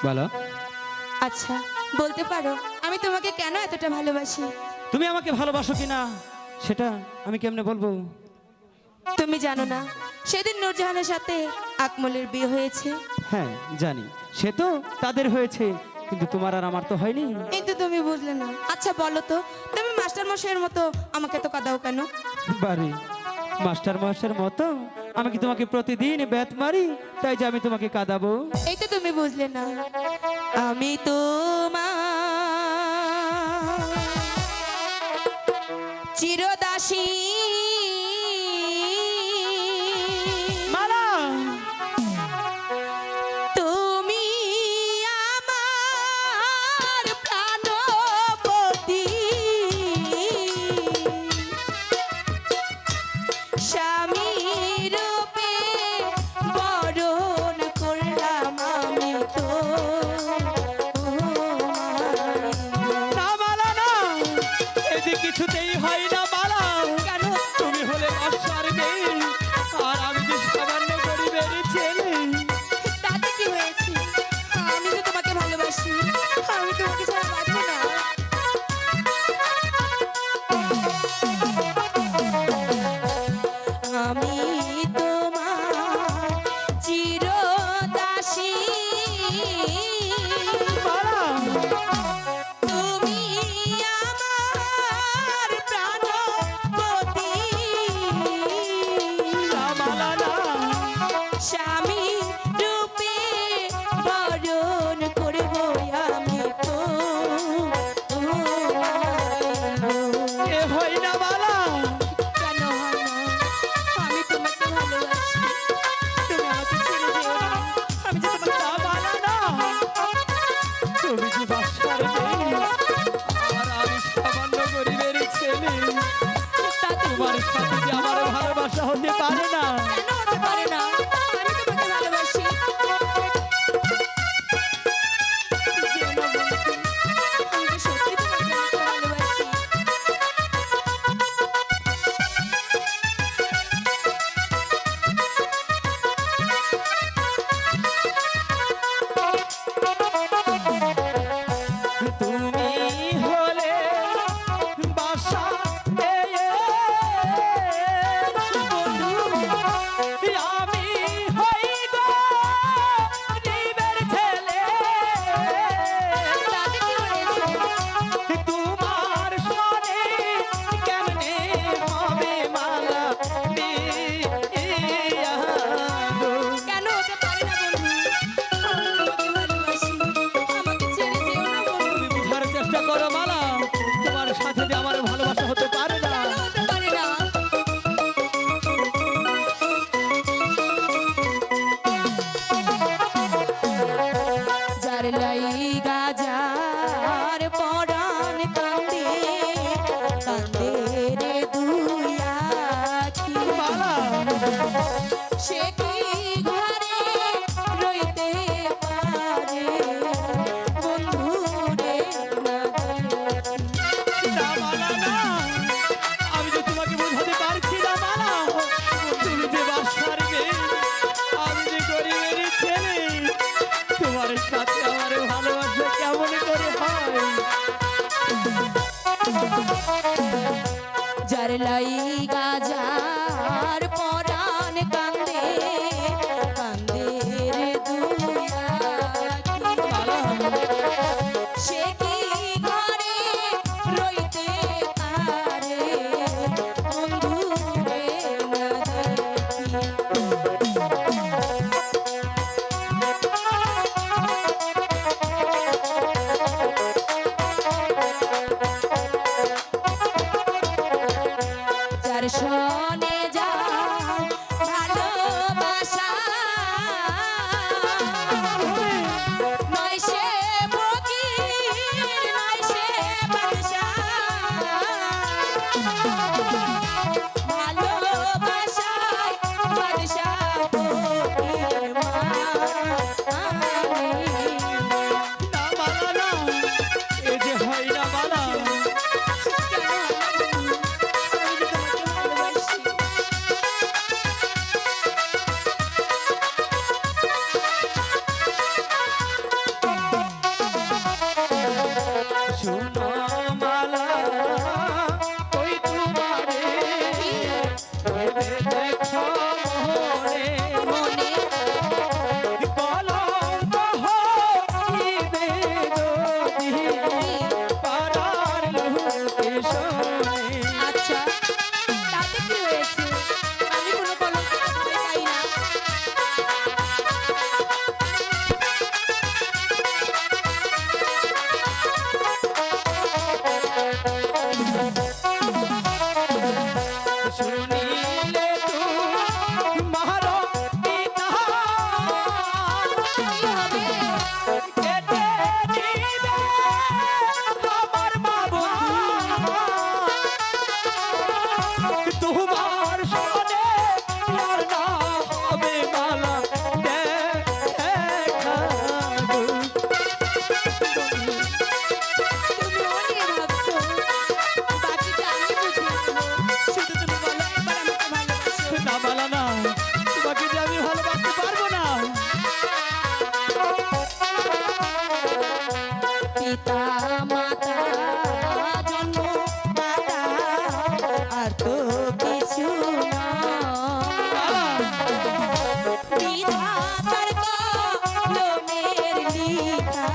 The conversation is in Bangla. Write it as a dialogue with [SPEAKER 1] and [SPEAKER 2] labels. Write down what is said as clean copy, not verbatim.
[SPEAKER 1] বলো।
[SPEAKER 2] আচ্ছা, বলতে পারো আমি তোমাকে কেন এতটা ভালোবাসি?
[SPEAKER 1] তুমি আমাকে ভালোবাসো কিনা সেটা আমি কেমনে বলবো?
[SPEAKER 2] তুমি জানো না সেদিন নূরজাহানের সাথে আকমলের বিয়ে হয়েছে?
[SPEAKER 1] হ্যাঁ জানি, সে তো তাদের হয়েছে, কিন্তু তোমার আর আমার তো হয়নি।
[SPEAKER 2] কিন্তু তুমি বুঝলে না। আচ্ছা বলো তো, তুমি মাস্টার মশাইয়ের মতো আমাকে তো কাঁদাও কেন?
[SPEAKER 1] বারে মাস্টার মহাশয়ের মতো আমি কি তোমাকে প্রতিদিন ব্যাত মারি তাই যে আমি তোমাকে কাঁদাবো?
[SPEAKER 2] এই তো তুমি বুঝলে না। আমি তোমার চিরদাসী,
[SPEAKER 1] মালা
[SPEAKER 2] তুমি আমার প্রাণপতি, স্বামী রূপে বরণ করলাম আমি তো।
[SPEAKER 1] না মালা না, এই যে কিছুতেই হয় না মালা।
[SPEAKER 2] কেন?
[SPEAKER 1] তুমি হলে মাস্টার মেয়ে আর আমি যে সামান্য গরিবের ছেলে।
[SPEAKER 2] তাতে কি হয়েছে? আমি তো তোমাকে ভালোবাসি, আমি তোমাকে ছাড়া বাঁচবো না। আমি তোমার চিরদাসী,
[SPEAKER 1] মালা
[SPEAKER 2] তুমি আমার প্রাণপতি,
[SPEAKER 1] না মালা না,
[SPEAKER 2] স্বামী রূপে বরণ করব আমি তো।
[SPEAKER 1] এ হয় না মালা।
[SPEAKER 2] কেন হয় না? আমি তোমাকে ভালোবাসি, তুমি আমাকে ছেড়ে যেও না। আমি যে তোমাকে
[SPEAKER 1] না মালা না, তুমি যে মাস্টার মেয়ে আর আমি সামান্য গরিবের ছেলে,
[SPEAKER 2] তাতে
[SPEAKER 1] তোমার সাথে যে আমার ভালোবাসা হতে পারে না।
[SPEAKER 2] কেন হতে পারে না? আমি তোমাকে ভালোবাসি। যেও না বন্ধু, আমি যে সত্যি তোমাকে অনেক ভালোবাসি।
[SPEAKER 1] তুমি হলে বাসা বন্ধু, আমি হই গরিবের ছেলে।
[SPEAKER 2] তাতে কি হয়েছে?
[SPEAKER 1] তোমার সনে কেমনে হবে মালা বিয়া গো?
[SPEAKER 2] কেন হতে পারে না বন্ধু? আমি তোমাকে ভালোবাসি, আমাকে ছেড়ে যেও না বন্ধু।
[SPEAKER 1] তুমি বুঝার চেষ্টা করো মালা, তোমার সাথে যে আমার ভালোবাসা হতে পারে না।
[SPEAKER 2] কেন হতে পারে না? যার লাইগা যার পরাণ কান্দে, কান্দে রে দুই আখি,
[SPEAKER 1] মালা
[SPEAKER 2] সে কি ঘরে রইতে পারে বন্ধু রে না দেখি।
[SPEAKER 1] না মালা না, আমি যে তোমাকে বোঝাতে পারছি না মালা। তুমি যে বাসার মেয়ে, আমি যে গরিবের ছেলে, তোমার সাথে আমার ভালোবাসা কেমন করে হয়?
[SPEAKER 2] যার লাইগা যার পরাণ কান্দে, কান্দে রে দুই আখি, সে কি ঘরে রইতে পারে বন্ধু রে না দেখি। যার পিতা মাতা জন্ম দাতা আর তো কিছু না বিধাতার কলমের লিখা